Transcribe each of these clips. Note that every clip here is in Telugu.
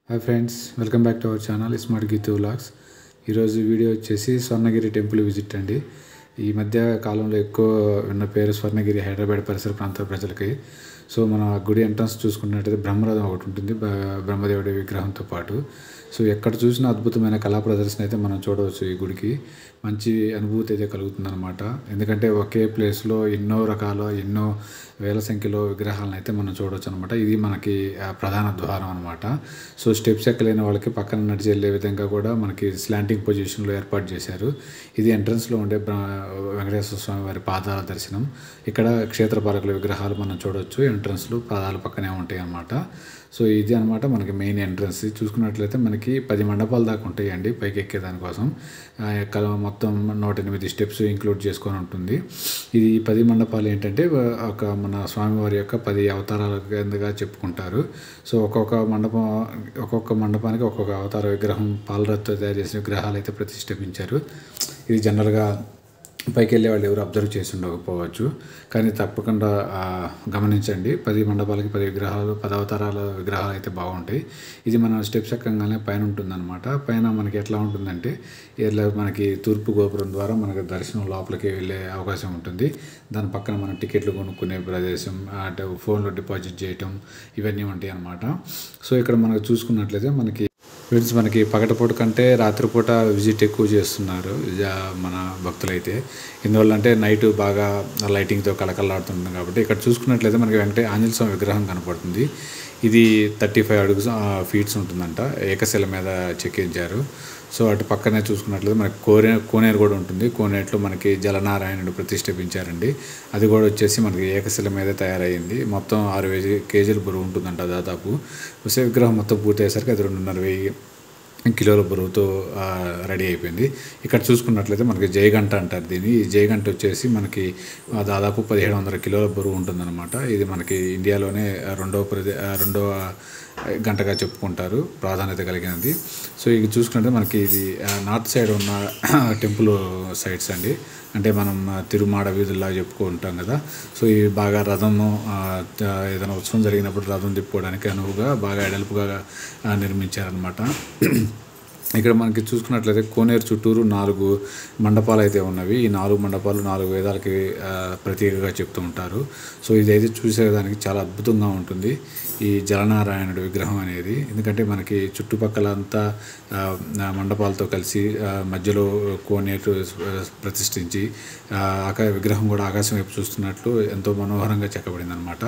Hi friends, welcome back to our channel smart Geethu vlogs. ఈరోజు వీడియో వచ్చేసి స్వర్ణగిరి టెంపుల్ విజిట్ అండి. ఈ మధ్య కాలంలో ఎక్కువ ఉన్న పేరు స్వర్ణగిరి, హైదరాబాద్ పరిసర ప్రాంత ప్రజలకి. సో మన గుడి ఎంట్రన్స్ చూసుకున్నట్టయితే బ్రహ్మరథం ఒకటి ఉంటుంది, బ్రహ్మదేవుడి విగ్రహంతో పాటు. సో ఎక్కడ చూసినా అద్భుతమైన కళా ప్రదర్శన అయితే మనం చూడవచ్చు. ఈ గుడికి మంచి అనుభూతి అయితే కలుగుతుంది అనమాట. ఎందుకంటే ఒకే ప్లేస్లో ఎన్నో వేల సంఖ్యలో విగ్రహాలను అయితే మనం చూడవచ్చు అనమాట. ఇది మనకి ప్రధాన ద్వారం అనమాట. సో స్టెప్స్ ఎక్కలేని వాళ్ళకి పక్కన నడిచి వెళ్ళే విధంగా కూడా మనకి స్లాంటింగ్ పొజిషన్లో ఏర్పాటు చేశారు. ఇది ఎంట్రన్స్లో ఉండే వెంకటేశ్వర స్వామి వారి పాదాల దర్శనం. ఇక్కడ క్షేత్రపాలకుల విగ్రహాలు మనం చూడవచ్చు. ఎంట్రన్స్లో పాదాల పక్కనే ఉంటాయి అన్నమాట. సో ఇది అనమాట మనకి మెయిన్ ఎంట్రన్స్. చూసుకున్నట్లయితే మనకి 10 మండపాలు దాకా ఉంటాయండి పైకి ఎక్కే దానికోసం. మొత్తం 108 స్టెప్స్ ఇంక్లూడ్ చేసుకొని ఉంటుంది. ఇది 10 మండపాలు ఏంటంటే ఒక మన స్వామివారి యొక్క 10 అవతారాల కిందగా చెప్పుకుంటారు. సో ఒక్కొక్క మండపానికి ఒక్కొక్క అవతార విగ్రహం, పాలరాతితో తయారు చేసిన విగ్రహాలు అయితే ప్రతిష్ఠించారు. ఇది జనరల్గా పైకి వెళ్ళే వాళ్ళు ఎవరు అబ్జర్వ్ చేసి ఉండకపోవచ్చు, కానీ తప్పకుండా గమనించండి. 10 మండపాలకి 10 అవతారాల విగ్రహాలు అయితే బాగుంటాయి. ఇది మన స్టెప్స్ ఎక్కగానే పైన ఉంటుందన్నమాట. పైన మనకి ఎట్లా ఉంటుందంటే మనకి తూర్పు గోపురం ద్వారా మనకి దర్శనం లోపలికి వెళ్ళే అవకాశం ఉంటుంది. దాని పక్కన మనం టికెట్లు కొనుక్కునే ప్రదేశం, అంటే ఫోన్లో డిపాజిట్ చేయటం, ఇవన్నీ ఉంటాయి అన్నమాట. సో ఇక్కడ మనకు చూసుకున్నట్లయితే మనకి పగటిపూట కంటే రాత్రిపూట విజిట్ ఎక్కువ చేస్తున్నారు మన భక్తులైతే. ఎందువల్ల అంటే నైట్ బాగా లైటింగ్తో కళకళలాడుతుంది కాబట్టి. ఇక్కడ చూసుకున్నట్లయితే మనకి ఆంజనేయ స్వామి విగ్రహం కనపడుతుంది. ఇది 35 ఫీట్స్ ఉంటుందంట. ఏకశిల మీద చెక్కించారు. సో అటు పక్కనే చూసుకున్నట్లయితే మనకి కోనేరు కూడా ఉంటుంది. కోనేరులో మనకి జలనారాయణుడు ప్రతిష్ఠించారండి. అది కూడా వచ్చేసి మనకి ఏకశిల మీద తయారైంది. మొత్తం 6 కేజీల బరువు ఉంటుందంట దాదాపు. విగ్రహం మొత్తం పూర్తి అయ్యేసరికి అది 2.5 కిలోల బరువుతో రెడీ అయిపోయింది. ఇక్కడ చూసుకున్నట్లయితే మనకి జయగంట అంటారు దీన్ని. ఈ జయగంట వచ్చేసి మనకి దాదాపు 1700 కిలోల బరువు ఉంటుందన్నమాట. ఇది మనకి ఇండియాలోనే రెండవ గంటగా చెప్పుకుంటారు, ప్రాధాన్యత కలిగినది. సో ఇది చూసుకుంటే మనకి ఇది నార్త్ సైడ్ ఉన్న టెంపుల్ సైడ్స్ అండి. అంటే మనం తిరుమాడ వీధుల్లా చెప్పుకుంటాం కదా. సో ఇవి బాగా రథము, ఏదైనా ఉత్సవం జరిగినప్పుడు రథం తిప్పుకోవడానికి అనువుగా బాగా ఎడల్పుగా నిర్మించారనమాట. ఇక్కడ మనకి చూసుకున్నట్లయితే కోనేరు చుట్టూరు 4 మండపాలు అయితే ఉన్నవి. ఈ 4 మండపాలు 4 వేదాలకి ప్రతీకగా చెప్తూ ఉంటారు. సో ఇదైతే చూసేదానికి చాలా అద్భుతంగా ఉంటుంది ఈ జలనారాయణుడి విగ్రహం అనేది. ఎందుకంటే మనకి చుట్టుపక్కల అంతా మండపాలతో కలిసి మధ్యలో కోనేరు ప్రతిష్ఠించి విగ్రహం కూడా ఆకాశం వైపు చూస్తున్నట్లు ఎంతో మనోహరంగా చెక్కబడింది అనమాట.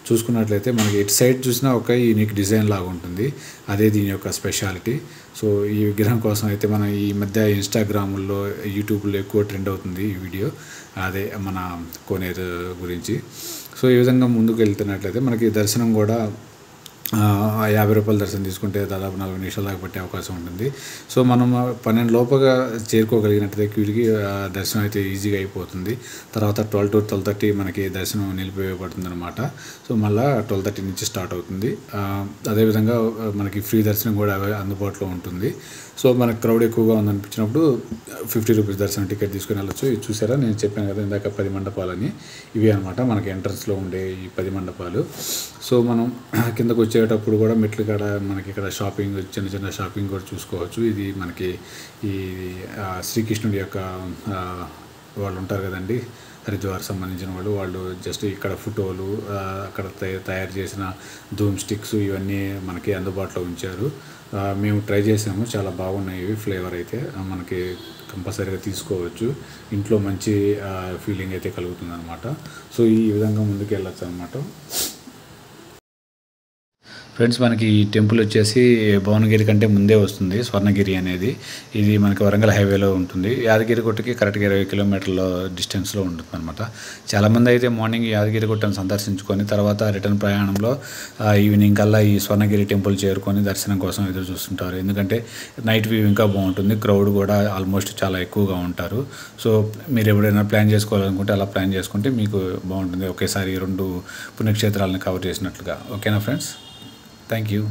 చూసుకున్నట్లయితే మనకి ఎటు సైడ్ చూసినా ఒక యూనిక్ డిజైన్ లాగా ఉంటుంది. అదే దీని యొక్క స్పెషాలిటీ. సో ఈ విగ్రహం కోసం అయితే మనం ఈ మధ్య ఇన్స్టాగ్రామ్లో, యూట్యూబ్లో ఎక్కువ ట్రెండ్ అవుతుంది ఈ వీడియో, అదే మన కోనేరు గురించి. సో ఈ విధంగా ముందుకు వెళ్తున్నట్లయితే మనకి దర్శనం కూడా 50 రూపాయల దర్శనం తీసుకుంటే దాదాపు 40 నిమిషాల దాకా పట్టే అవకాశం ఉంటుంది. సో మనం 12 లోపుగా చేరుకోగలిగినట్టయితే క్యూకి దర్శనం అయితే ఈజీగా అయిపోతుంది. తర్వాత 12 to 12:30 మనకి దర్శనం నిలిపివేయబడుతుంది అనమాట. సో మళ్ళీ 12:30 నుంచి స్టార్ట్ అవుతుంది. అదేవిధంగా మనకి ఫ్రీ దర్శనం కూడా అందుబాటులో ఉంటుంది. సో మనకు క్రౌడ్ ఎక్కువగా ఉందనిపించినప్పుడు 50 రూపీస్ దర్శనం టికెట్ తీసుకుని వెళ్ళచ్చు. ఇది చూసారా, నేను చెప్పాను కదా ఇందాక 10 మండపాలని. ఇవి అనమాట మనకి ఎంట్రన్స్లో ఉండే ఈ 10 మండపాలు. సో మనం కిందకు వచ్చేటప్పుడు కూడా మెట్లు కాడ మనకి ఇక్కడ చిన్న షాపింగ్ కూడా చూసుకోవచ్చు. ఇది మనకి ఈ శ్రీకృష్ణుడి యొక్క వాళ్ళు ఉంటారు కదండి, హరిద్వార్ సంబంధించిన వాళ్ళు జస్ట్ ఇక్కడ ఫోటోలు, అక్కడ తయారు చేసిన ధూమ్ స్టిక్స్ ఇవన్నీ మనకి అందుబాటులో ఉంచారు. మేము ట్రై చేసాము, చాలా బాగున్నాయి ఇవి. ఫ్లేవర్ అయితే మనకి కంపల్సరీగా తీసుకోవచ్చు. ఇంట్లో మంచి ఫీలింగ్ అయితే కలుగుతుంది అనమాట. సో ఈ విధంగా ముందుకు వెళ్ళచ్చు అనమాట. ఫ్రెండ్స్, మనకి ఈ టెంపుల్ వచ్చేసి భువనగిరి కంటే ముందే వస్తుంది, స్వర్ణగిరి అనేది. ఇది మనకి వరంగల్ హైవేలో ఉంటుంది. యాదగిరిగుట్టకి కరెక్ట్గా 20 కిలోమీటర్ల డిస్టెన్స్లో ఉంటుంది అనమాట. చాలామంది అయితే మార్నింగ్ యాదగిరిగుట్టను సందర్శించుకొని తర్వాత రిటర్న్ ప్రయాణంలో ఈవినింగ్ కల్లా ఈ స్వర్ణగిరి టెంపుల్ చేరుకొని దర్శనం కోసం ఎదురు చూస్తుంటారు. ఎందుకంటే నైట్ వ్యూ ఇంకా బాగుంటుంది, క్రౌడ్ కూడా ఆల్మోస్ట్ చాలా ఎక్కువగా ఉంటారు. సో మీరు ఎప్పుడైనా ప్లాన్ చేసుకోవాలనుకుంటే అలా ప్లాన్ చేసుకుంటే మీకు బాగుంటుంది. ఒకేసారి 2 పుణ్యక్షేత్రాలను కవర్ చేసినట్లుగా. ఓకేనా ఫ్రెండ్స్? Thank you.